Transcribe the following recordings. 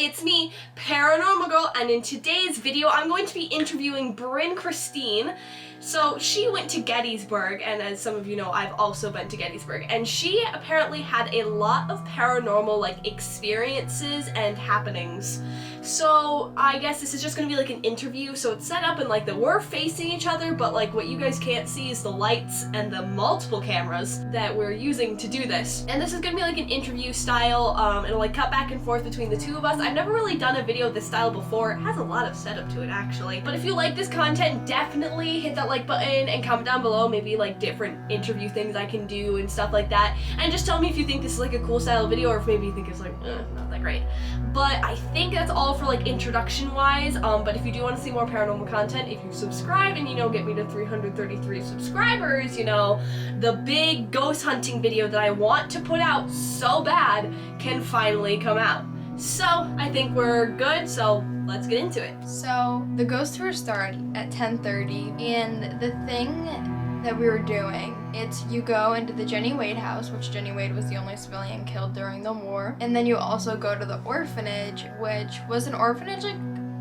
it's me, Paranormal Girl, and in today's video I'm going to be interviewing Brynn Christine. So she went to Gettysburg, and as some of you know, I've also been to Gettysburg, and she apparently had a lot of paranormal experiences and happenings. So I guess this is just gonna be like an interview, so it's set up in that we're facing each other, but what you guys can't see is the lights and the multiple cameras that we're using to do this. And this is gonna be like an interview style. It'll cut back and forth between the two of us. I've never really done a video of this style before. It has a lot of setup to it actually. But if you like this content, definitely hit that like button and comment down below maybe different interview things I can do and stuff like that. And just tell me if you think this is a cool style of video, or if maybe you think it's not that great. But I think that's all for introduction wise. But if you do want to see more paranormal content, if you subscribe and get me to 333 subscribers, the big ghost hunting video that I want to put out so bad can finally come out. So I think we're good, so let's get into it. So the ghost tour started at 10:30, and the thing that we were doing, it's you go into the Jenny Wade house, which Jenny Wade was the only civilian killed during the war, and then you also go to the orphanage, which was an orphanage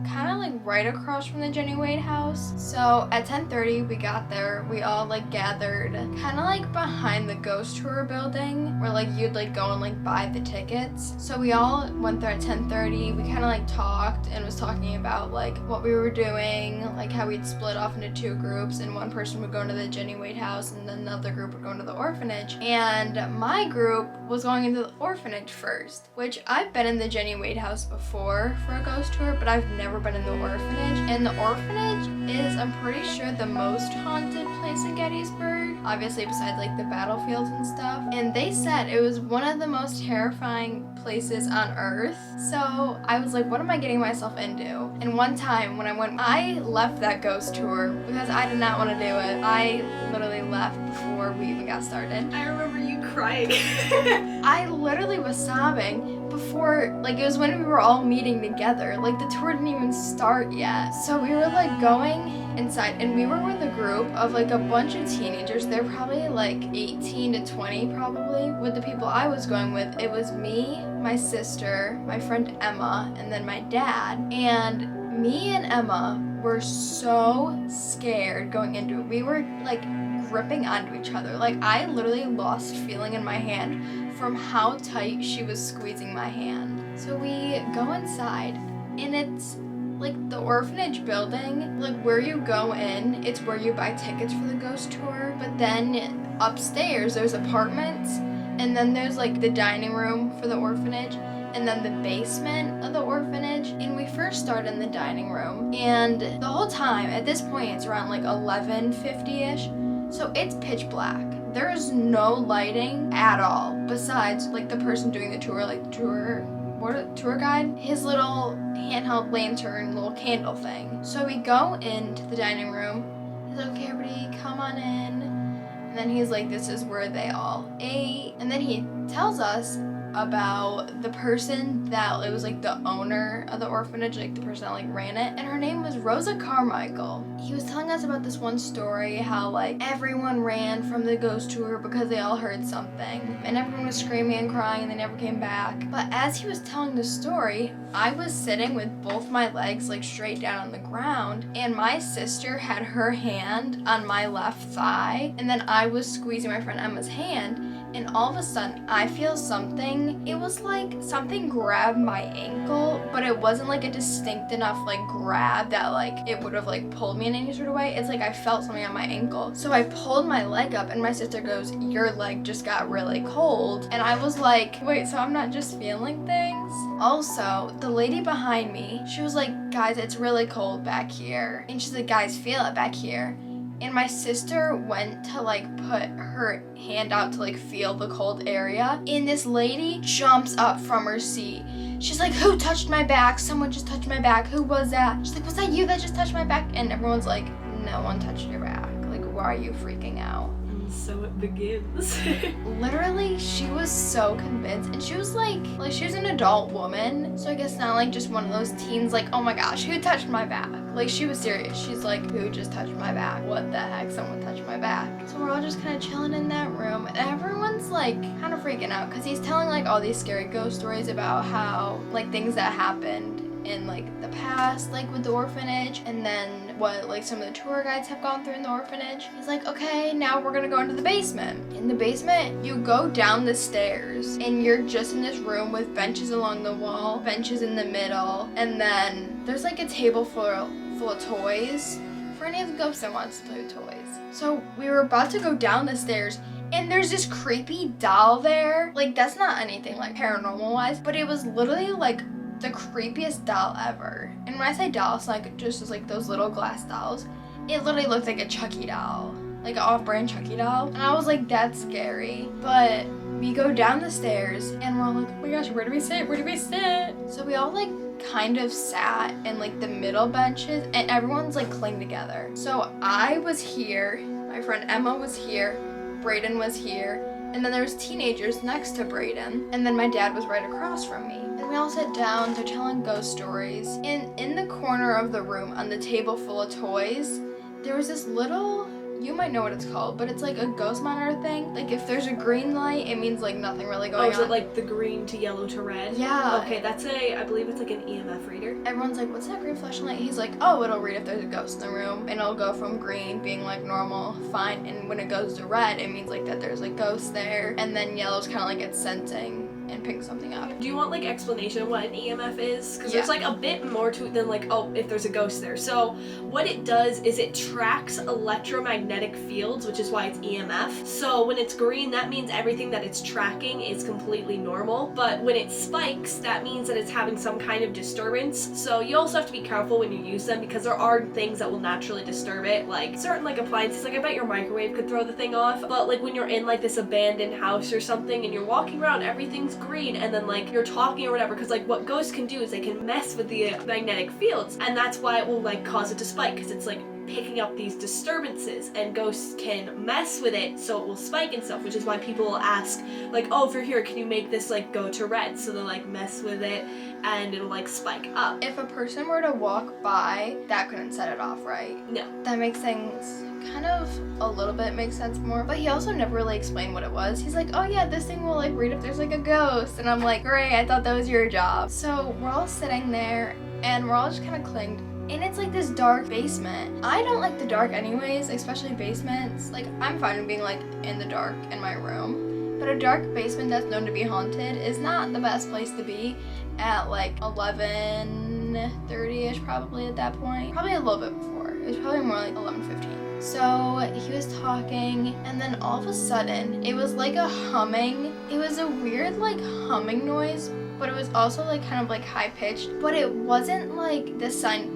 kind of right across from the Jenny Wade house. So at 10:30 we got there. We all gathered kind of behind the ghost tour building, where you'd go and buy the tickets. So we all went there at 10:30. We kind of talked and was talking about what we were doing, how we'd split off into two groups, and one person would go into the Jenny Wade house and then another group would go into the orphanage. And my group was going into the orphanage first, which I've been in the Jenny Wade house before for a ghost tour, but I've never been in the orphanage. And the orphanage is, I'm pretty sure, the most haunted place in Gettysburg, obviously besides the battlefields and stuff. And they said it was one of the most terrifying places on earth. So I was what am I getting myself into? And one time when I left that ghost tour because I did not want to do it. I literally left before we even got started. I remember you crying. I literally was sobbing before, it was when we were all meeting together. The tour didn't even start yet. So we were going inside, and we were with a group of a bunch of teenagers. They're probably 18 to 20 probably. With the people I was going with, it was me, my sister, my friend Emma, and then my dad. And me and Emma were so scared going into it. We were gripping onto each other. I literally lost feeling in my hand from how tight she was squeezing my hand. So we go inside, and it's the orphanage building, where you go in, it's where you buy tickets for the ghost tour. But then upstairs there's apartments, and then there's the dining room for the orphanage, and then the basement of the orphanage. And we first started in the dining room, and the whole time, at this point it's around 11:50ish, so it's pitch black. There is no lighting at all, besides the person doing the tour, tour guide, his little handheld lantern, little candle thing. So we go into the dining room. He's like, okay, everybody come on in. And then he's like, this is where they all ate. And then he tells us about the person that it was the owner of the orphanage, the person that ran it, and her name was Rosa Carmichael. He was telling us about this one story, how everyone ran from the ghost tour because they all heard something, and everyone was screaming and crying and they never came back. But as he was telling the story, I was sitting with both my legs straight down on the ground, and my sister had her hand on my left thigh, and then I was squeezing my friend Emma's hand. And all of a sudden, I feel something. It was something grabbed my ankle, but it wasn't a distinct enough grab that it would have pulled me in any sort of way. It's I felt something on my ankle. So I pulled my leg up, and my sister goes, your leg just got really cold. And I was wait, so I'm not just feeling things? Also, the lady behind me, she was guys, it's really cold back here. And she's guys, feel it back here. And my sister went to put her hand out to feel the cold area, and this lady jumps up from her seat. She's who touched my back? Someone just touched my back. Who was that? She's was that you that just touched my back? And everyone's no one touched your back. Why are you freaking out? And so it begins. Literally, she was so convinced, and she was like she was an adult woman, so I guess not like just one of those teens like, oh my gosh, who touched my back? Like, she was serious. She's like, who just touched my back? What the heck? Someone touched my back. So we're all just kind of chilling in that room, and everyone's like kind of freaking out because he's telling like all these scary ghost stories about how like things that happened in like the past, like with the orphanage, and then what like some of the tour guides have gone through in the orphanage. He's like, okay, now we're gonna go into the basement. In the basement, you go down the stairs and you're just in this room with benches along the wall, benches in the middle, and then there's like a table full of toys for any of the ghosts that wants to play with toys. So we were about to go down the stairs, and there's this creepy doll there. Like, that's not anything like paranormal wise, but it was literally like the creepiest doll ever. And when I say dolls, like just as like those little glass dolls, it literally looked like a Chucky doll, like an off-brand Chucky doll. And I was like, that's scary. But we go down the stairs and we're all like, oh my gosh, where do we sit? Where do we sit? So we all like kind of sat in like the middle benches, and everyone's like clinging together. So I was here, my friend Emma was here, Brayden was here, and then there was teenagers next to Brayden, and then my dad was right across from me. And we all sat down, they're telling ghost stories. And in the corner of the room, on the table full of toys, there was this little, you might know what it's called, but it's like a ghost monitor thing. Like, if there's a green light, it means like nothing really going on. Oh, is it like the green to yellow to red? Yeah. Okay, that's I believe it's like an EMF reader. Everyone's like, what's that green flashing light? He's like, oh, it'll read if there's a ghost in the room, and it'll go from green being like normal, fine, and when it goes to red, it means like that there's a ghost there, and then yellow's kind of like it's sensing and pick something up. Do you want like explanation of what an EMF is? Because Yeah. there's like a bit more to it than like, oh, if there's a ghost there. So what it does is it tracks electromagnetic fields, which is why it's EMF. So when it's green, that means everything that it's tracking is completely normal. But when it spikes, that means that it's having some kind of disturbance. So you also have to be careful when you use them, because there are things that will naturally disturb it, like certain like appliances. Like I bet your microwave could throw the thing off. But like when you're in like this abandoned house or something and you're walking around, everything's green, and then like you're talking or whatever, because like what ghosts can do is they can mess with the magnetic fields, and that's why it will like cause it to spike, because it's like picking up these disturbances, and ghosts can mess with it so it will spike and stuff, which is why people will ask like, oh, if you're here, can you make this like go to red? So they'll like mess with it and it'll like spike up. If a person were to walk by, that couldn't set it off, right? No. That makes things kind of a little bit makes sense more, but he also never really explained what it was. He's like, oh yeah, this thing will like read if there's like a ghost, and I'm like, great, I thought that was your job. So we're all sitting there and we're all just kind of clinged, and it's like this dark basement. I don't like the dark anyways, especially basements. Like, I'm fine with being like in the dark in my room, but a dark basement that's known to be haunted is not the best place to be at like 11:30ish probably at that point. Probably a little bit before. It was probably more like 11:15. So he was talking, and then all of a sudden it was like a humming. It was a weird like humming noise, but it was also like kind of like high pitched, but it wasn't like the sound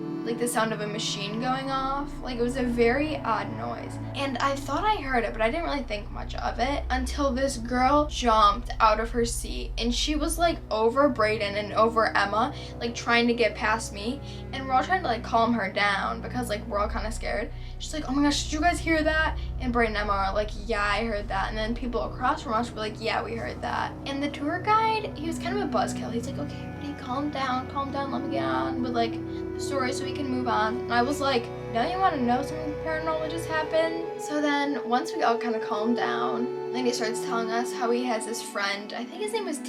of a machine going off. Like, it was a very odd noise, and I thought I heard it, but I didn't really think much of it until this girl jumped out of her seat, and she was like over Brayden and over Emma, like trying to get past me, and we're all trying to like calm her down because like we're all kind of scared. She's like, oh my gosh, did you guys hear that? And Brayden and Emma are like, yeah, I heard that. And then people across from us were like, yeah, we heard that. And the tour guide, he was kind of a buzzkill. He's like, okay, everybody calm down, let me get on with like the story so we can move on. And I was like, don't you want to know something paranormal just happened? So then once we all kind of calmed down, then he starts telling us how he has this friend. I think his name was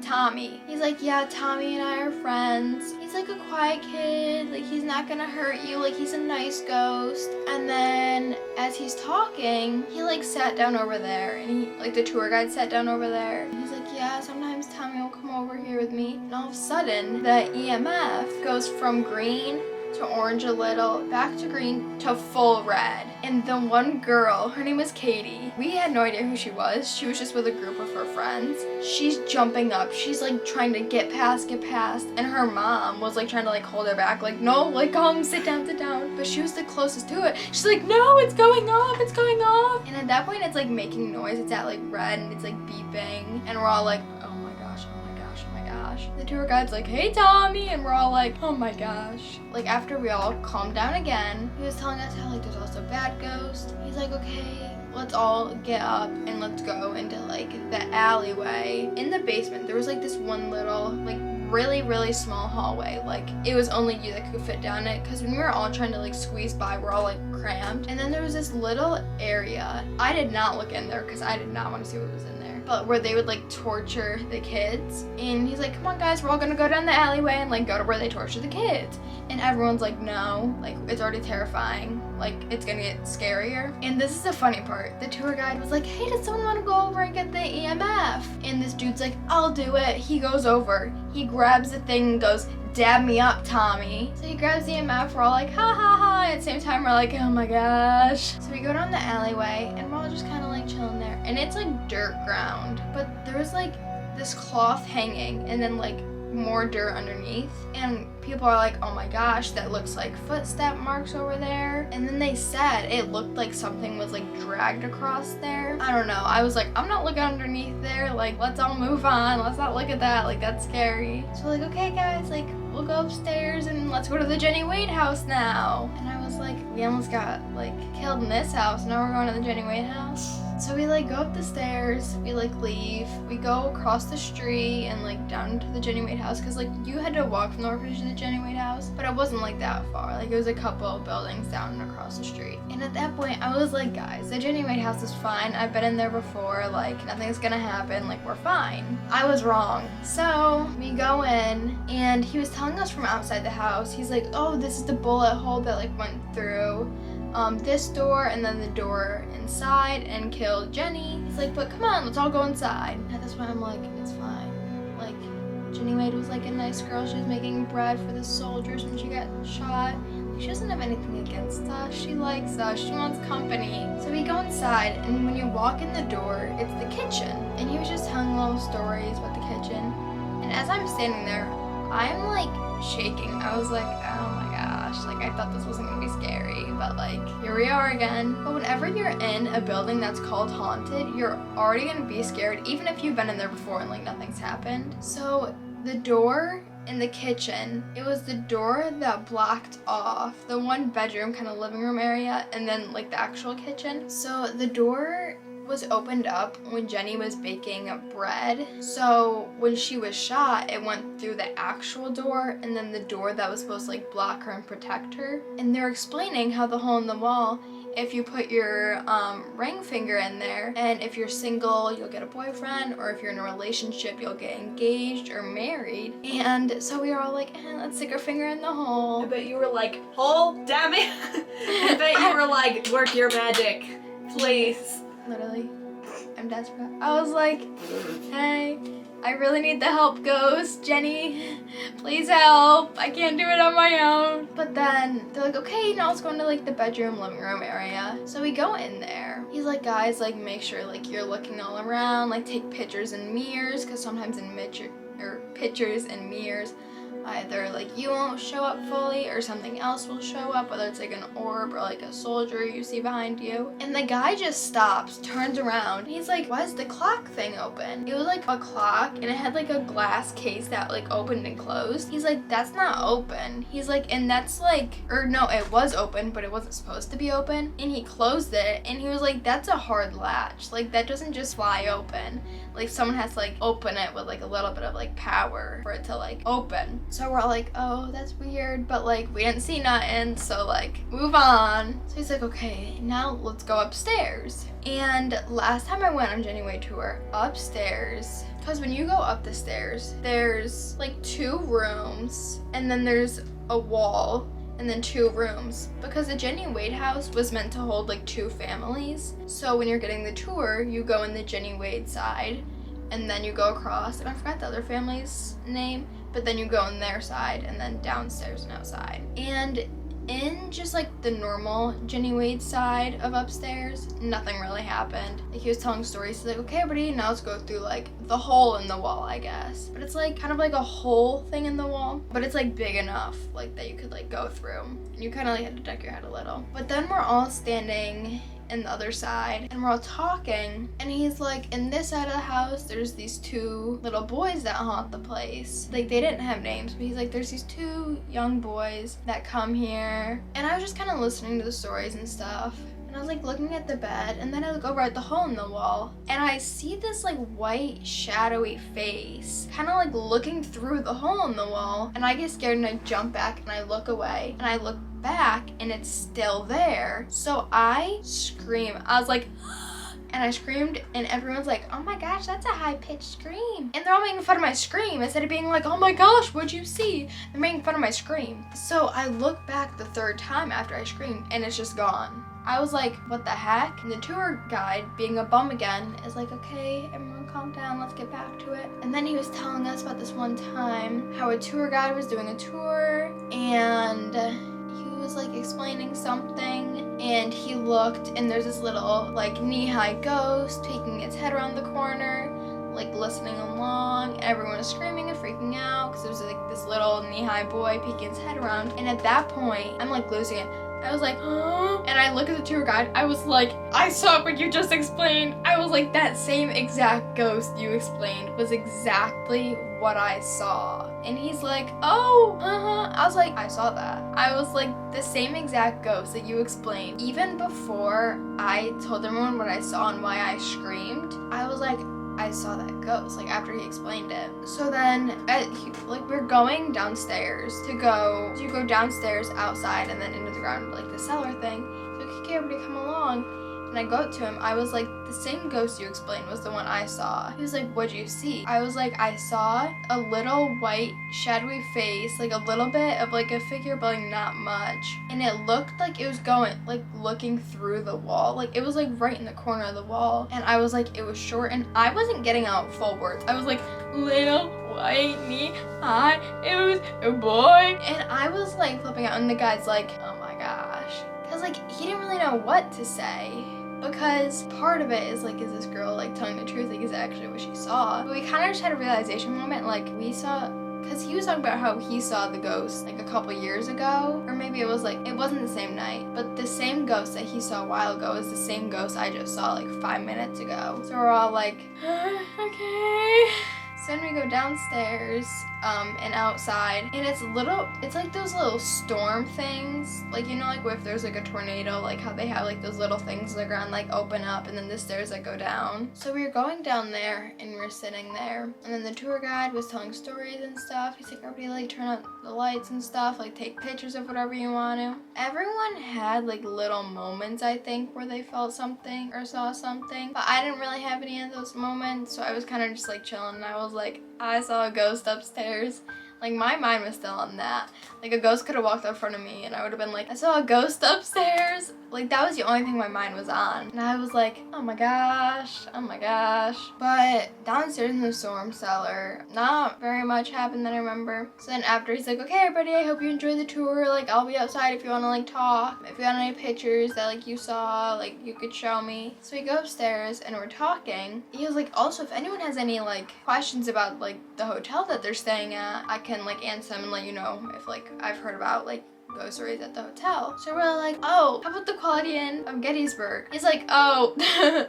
Tommy. He's like, yeah, Tommy and I are friends. He's like a quiet kid. Like, he's not gonna hurt you. Like, he's a nice ghost. And then as he's talking, he like sat down over there, and he like the tour guide sat down over there. And he's like, yeah, sometimes Tommy will come over here with me. And all of a sudden, the EMF goes from green to orange a little, back to green to full red. And the one girl, her name was Katie. We had no idea who she was. She was just with a group of her friends. She's jumping up. She's like trying to get past. And her mom was like trying to like hold her back. Like, no, like come, sit down. But she was the closest to it. She's like, no, it's going off. And at that point, it's like making noise. It's at like red and it's like beeping. And we're all like, oh my gosh. The the tour guide's like, hey Tommy, and we're all like, oh my gosh. Like after we all calmed down again, he was telling us how like there's also bad ghosts. He's like, okay, let's all get up and let's go into like the alleyway. In the basement, there was like this one little like really small hallway. Like it was only you that could fit down it, because when we were all trying to like squeeze by, we're all like cramped. And then there was this little area. I did not look in there because I did not want to see what was in there, but where they would like torture the kids. And he's like, come on guys, we're all gonna go down the alleyway and like go to where they torture the kids. And everyone's like, no, like it's already terrifying, like it's gonna get scarier. And this is the funny part. The tour guide was like, hey, does someone want to go over and get the EMF? And this dude's like, I'll do it. He goes over, he grabs the thing and goes, dab me up, Tommy. So he grabs the EMF, we're all like, ha ha ha. At the same time, we're like, oh my gosh. So we go down the alleyway and we're all just kind of like chilling there. And it's like dirt ground, but there was like this cloth hanging and then like more dirt underneath, and people are like, oh my gosh, that looks like footstep marks over there. And then they said it looked like something was like dragged across there. I don't know, I was like, I'm not looking underneath there, like let's all move on, let's not look at that, like that's scary. So like, okay guys, like we'll go upstairs and let's go to the Jenny Wade house now. And I was like, we almost got like killed in this house, now we're going to the Jenny Wade house. So we like go up the stairs, we like leave, we go across the street and like down to the Jenny Wade house, because like you had to walk from the orphanage to the Jenny Wade house, but it wasn't like that far, like it was a couple of buildings down and across the street. And at that point I was like, guys, the Jenny Wade house is fine, I've been in there before, like nothing's gonna happen, like we're fine. I was wrong. So we go in and he was telling us from outside the house, he's like, oh, this is the bullet hole that like went through this door and then the door inside and killed Jenny. He's like, but come on, let's all go inside. At this point I'm like, it's fine. Like Jenny Wade was like a nice girl. She was making bread for the soldiers when she got shot. She doesn't have anything against us. She likes us. She wants company. So we go inside, and when you walk in the door, it's the kitchen. And he was just telling little stories about the kitchen. And as I'm standing there, I'm like shaking. I was like, oh my gosh, like I thought this wasn't gonna be scary, but like here we are again. But whenever you're in a building that's called haunted, you're already gonna be scared, even if you've been in there before and like nothing's happened. So the door in the kitchen, it was the door that blocked off the one bedroom kind of living room area and then like the actual kitchen. So the door was opened up when Jenny was baking bread. So when she was shot, it went through the actual door and then the door that was supposed to like block her and protect her. And they're explaining how the hole in the wall, if you put your ring finger in there, and if you're single, you'll get a boyfriend, or if you're in a relationship, you'll get engaged or married. And so we were all like, let's stick our finger in the hole. I bet you were like, hole, damn it. I bet you were like, work your magic, please. Literally, I'm desperate. I was like, hey, I really need the help, ghost. Jenny, please help. I can't do it on my own. But then they're like, okay, now let's go into like the bedroom, living room area. So we go in there. He's like, guys, like make sure like you're looking all around, like take pictures in mirrors, because sometimes in pictures and mirrors, either like you won't show up fully or something else will show up, whether it's like an orb or like a soldier you see behind you. And the guy just stops, turns around, and he's like, why is the clock thing open? It was like a clock and it had like a glass case that like opened and closed. He's like, that's not open. He's like, and that's like, or no, it was open, but it wasn't supposed to be open. And he closed it and he was like, that's a hard latch. Like that doesn't just fly open. Like someone has to like open it with like a little bit of like power for it to like open. So we're all like, oh, that's weird, but like we didn't see nothing, so like move on. So he's like, okay, now let's go upstairs. And last time I went on Jenny Wade tour, upstairs, because when you go up the stairs, there's like 2 rooms and then there's a wall and then 2 rooms, because the Jenny Wade house was meant to hold like 2 families. So when you're getting the tour, you go in the Jenny Wade side and then you go across, and I forgot the other family's name, but then you go in their side and then downstairs and outside. And in just like the normal Jenny Wade side of upstairs, nothing really happened. Like he was telling stories, he's like, okay everybody, now let's go through like the hole in the wall, I guess. But it's like kind of like a hole thing in the wall, but it's like big enough like that you could like go through. And you kind of like had to duck your head a little. But then we're all standing in the other side and we're all talking, and he's like, in this side of the house there's these two little boys that haunt the place. Like, they didn't have names, but he's like, there's these two young boys that come here. And I was just kind of listening to the stories and stuff, and I was like looking at the bed, and then I look over at the hole in the wall, and I see this like white shadowy face kind of like looking through the hole in the wall. And I get scared and I jump back and I look away, and I look back and it's still there. So I scream. I was like, and I screamed, and everyone's like, oh my gosh, that's a high-pitched scream. And they're all making fun of my scream. Instead of being like, oh my gosh, what'd you see? They're making fun of my scream. So I look back the third time after I screamed, and it's just gone. I was like, what the heck? And the tour guide, being a bum again, is like, okay, everyone calm down, let's get back to it. And then he was telling us about this one time how a tour guide was doing a tour, and he was like explaining something, and he looked, and there's this little like knee-high ghost peeking its head around the corner, like listening along. Everyone was screaming and freaking out because there was like this little knee-high boy peeking his head around. And at that point, I'm like losing it. I was like, huh? And I look at the tour guide. I was like, I saw what you just explained. I was like, that same exact ghost you explained was exactly what I saw. And he's like, oh, I was like, I saw that. I was like, the same exact ghost that you explained. Even before I told everyone what I saw and why I screamed, I was like, I saw that ghost, like after he explained it. So then, we're going downstairs to go downstairs outside and then into the ground, like the cellar thing. So okay, everybody come along. And I go up to him. I was like, the same ghost you explained was the one I saw. He was like, what'd you see? I was like, I saw a little white shadowy face, like a little bit of like a figure, but like not much. And it looked like it was going, like looking through the wall. Like it was like right in the corner of the wall. And I was like, it was short, and I wasn't getting out full words. I was like, little white knee-high, it was a boy. And I was like flipping out, and the guy's like, oh my gosh. Cause like he didn't really know what to say. Because part of it is like, is this girl like telling the truth? Like, is it actually what she saw? But we kind of just had a realization moment. Like, we saw, because he was talking about how he saw the ghost like a couple years ago, or maybe it was like, it wasn't the same night, but the same ghost that he saw a while ago is the same ghost I just saw like 5 minutes ago. So we're all like, okay. So then we go downstairs and outside, and it's like those little storm things, like, you know, like if there's like a tornado, like how they have like those little things on the ground like open up and then the stairs that go down. So we were going down there and we were sitting there, and then the tour guide was telling stories and stuff. He's like, everybody like turn out the lights and stuff, like take pictures of whatever you want to. Everyone had like little moments, I think, where they felt something or saw something, but I didn't really have any of those moments. So I was kind of just like chilling, and I was like, I saw a ghost upstairs. Like, my mind was still on that. Like, a ghost could have walked up in front of me and I would have been like, I saw a ghost upstairs. Like, that was the only thing my mind was on. And I was like, oh my gosh. But downstairs in the storm cellar, not very much happened that I remember. So then after, he's like, okay, everybody, I hope you enjoyed the tour. Like, I'll be outside if you want to like talk. If you have any pictures that like you saw, like you could show me. So we go upstairs and we're talking. He was like, also, if anyone has any like questions about like the hotel that they're staying at, I can like answer them and let you know if like I've heard about like ghost stories at the hotel. So we're like, oh, how about the Quality Inn of Gettysburg? He's like, oh,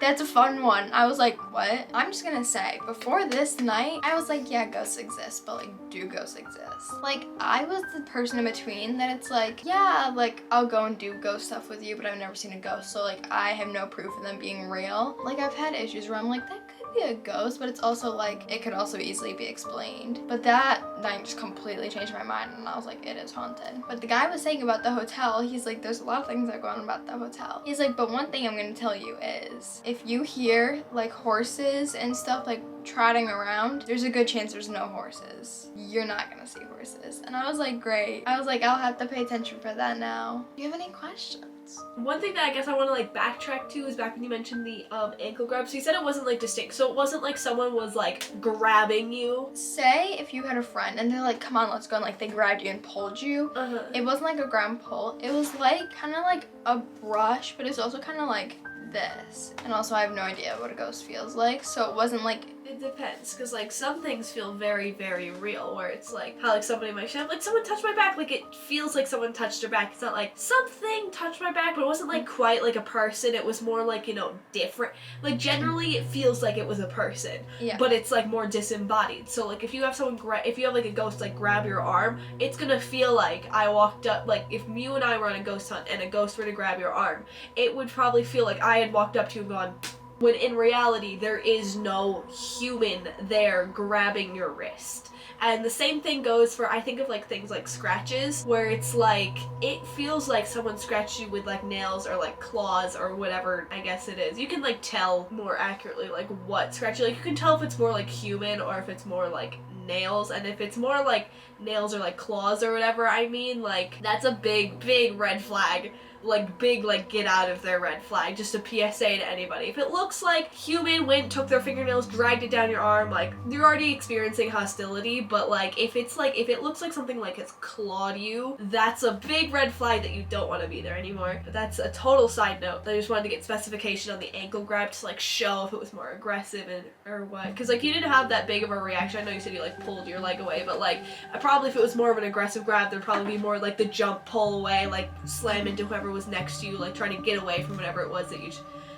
that's a fun one. I was like, what? I'm just gonna say, before this night, I was like, yeah, ghosts exist, but like, do ghosts exist? Like, I was the person in between that it's like, yeah, like, I'll go and do ghost stuff with you, but I've never seen a ghost, so like, I have no proof of them being real. Like, I've had issues where I'm like, that could be a ghost, but it's also like, it could also easily be explained. But that night just completely changed my mind, and I was like, it is haunted. But the guy was saying about the hotel, he's like, there's a lot of things that go on about the hotel. He's like, but one thing I'm gonna tell you is, if you hear like horses and stuff like trotting around, there's a good chance there's no horses. You're not gonna see horses. And I was like, great. I was like, I'll have to pay attention for that now. Do you have any questions? One thing that I guess I want to like backtrack to is back when you mentioned the ankle grab. So you said it wasn't like distinct. So it wasn't like someone was like grabbing you. Say if you had a friend and they're like, come on, let's go, and like they grabbed you and pulled you. It wasn't like a grab and pull. It was like kind of like a brush, but it's also kind of like this. And also I have no idea what a ghost feels like. So it wasn't like It depends, because like some things feel very, very real, where it's like how like somebody might say, like someone touched my back, like it feels like someone touched your back. It's not like something touched my back, but it wasn't like quite like a person. It was more like, you know, different. Like generally it feels like it was a person, but it's like more disembodied. So like if you have someone, if you have like a ghost like grab your arm, it's gonna feel like I walked up, like if you and I were on a ghost hunt and a ghost were to grab your arm, it would probably feel like I had walked up to you and gone, when in reality, there is no human there grabbing your wrist. And the same thing goes for, I think of like things like scratches, where it's like, it feels like someone scratched you with like nails or like claws or whatever, I guess it is. You can like tell more accurately like what scratch you, like you can tell if it's more like human or if it's more like nails. And if it's more like nails or like claws or whatever, I mean, like that's a big, big red flag. Like big, like get out of their red flag, just a PSA to anybody. If it looks like human went, took their fingernails, dragged it down your arm, like you're already experiencing hostility. But like if it's like, if it looks like something like it's clawed you, that's a big red flag that you don't want to be there anymore. But that's a total side note. I just wanted to get specification on the ankle grab to like show if it was more aggressive and or what, because like you didn't have that big of a reaction. I know you said you like pulled your leg away, but like probably if it was more of an aggressive grab, there'd probably be more like the jump, pull away, like slam into whoever was next to you, like trying to get away from whatever it was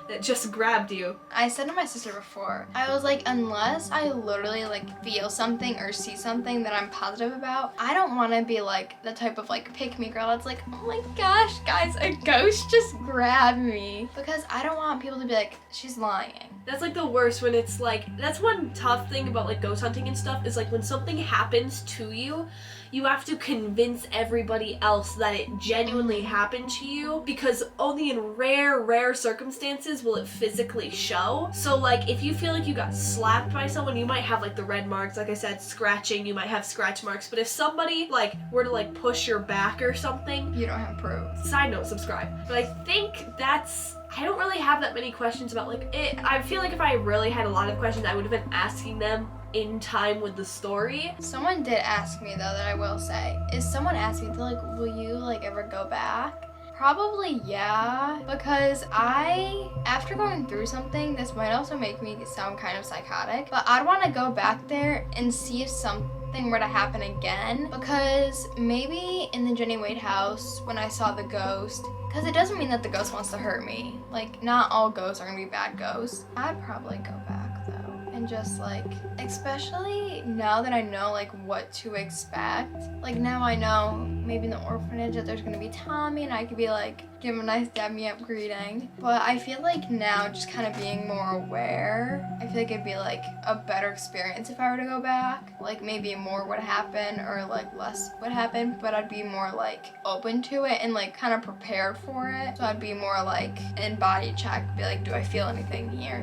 that just grabbed you. I said to my sister before, I was like, unless I literally like feel something or see something that I'm positive about, I don't want to be like the type of like pick me girl that's like, oh my gosh guys, a ghost just grabbed me, because I don't want people to be like, she's lying. That's like the worst, when it's like, that's one tough thing about like ghost hunting and stuff, is like when something happens to you, you have to convince everybody else that it genuinely happened to you, because only in rare circumstances will it physically show. So like if you feel like you got slapped by someone, you might have like the red marks, like I said, scratching, you might have scratch marks, but if somebody like were to like push your back or something, you don't have proof. Side note, subscribe. But I think that's, I don't really have that many questions about like it. I feel like if I really had a lot of questions, I would have been asking them in time with the story. Someone did ask me though, that I will say, is someone asked me to like, will you like ever go back? Probably yeah, because after going through something, this might also make me sound kind of psychotic, but I'd want to go back there and see if something were to happen again, because maybe in the Jenny Wade house when I saw the ghost, because it doesn't mean that the ghost wants to hurt me, like not all ghosts are gonna be bad ghosts. I'd probably go back though, and just like, especially now that I know like what to expect, like now I know maybe in the orphanage that there's gonna be Tommy and I could be like, give him a nice dab me up greeting. But I feel like now just kind of being more aware, I feel like it'd be like a better experience if I were to go back. Like maybe more would happen or like less would happen, but I'd be more like open to it and like kind of prepared for it. So I'd be more like in body check, be like, do I feel anything here?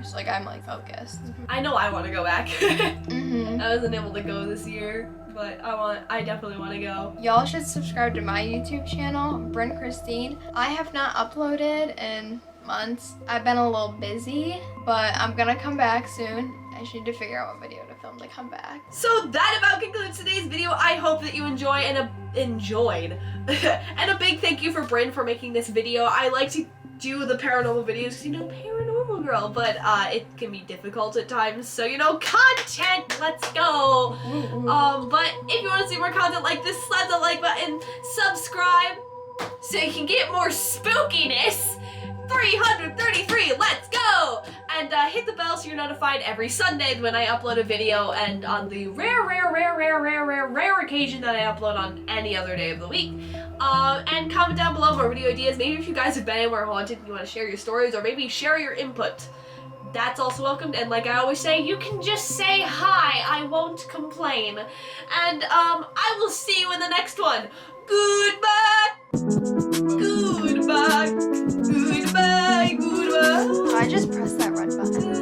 So like I'm like focused. I know I want to go back. Mm-hmm. I wasn't able to go this year, but I definitely want to go. Y'all should subscribe to my YouTube channel, Brynn Christine. I have not uploaded in months. I've been a little busy, but I'm gonna come back soon. I just need to figure out what video to film to come back. So that about concludes today's video. I hope that you enjoyed. And a big thank you for Brynn for making this video. I like to do the paranormal videos because, you know, paranormal girl, but it can be difficult at times. So, you know, content, let's go. But if you want to see more content like this, slap the like button, subscribe so you can get more spookiness. 333, let's go! And hit the bell so you're notified every Sunday when I upload a video, and on the rare occasion that I upload on any other day of the week. And comment down below more video ideas. Maybe if you guys have been anywhere haunted and you want to share your stories, or maybe share your input. That's also welcomed, and like I always say, you can just say hi, I won't complain. And I will see you in the next one. Goodbye! Goodbye! Goodbye! Goodbye! I just pressed that red button.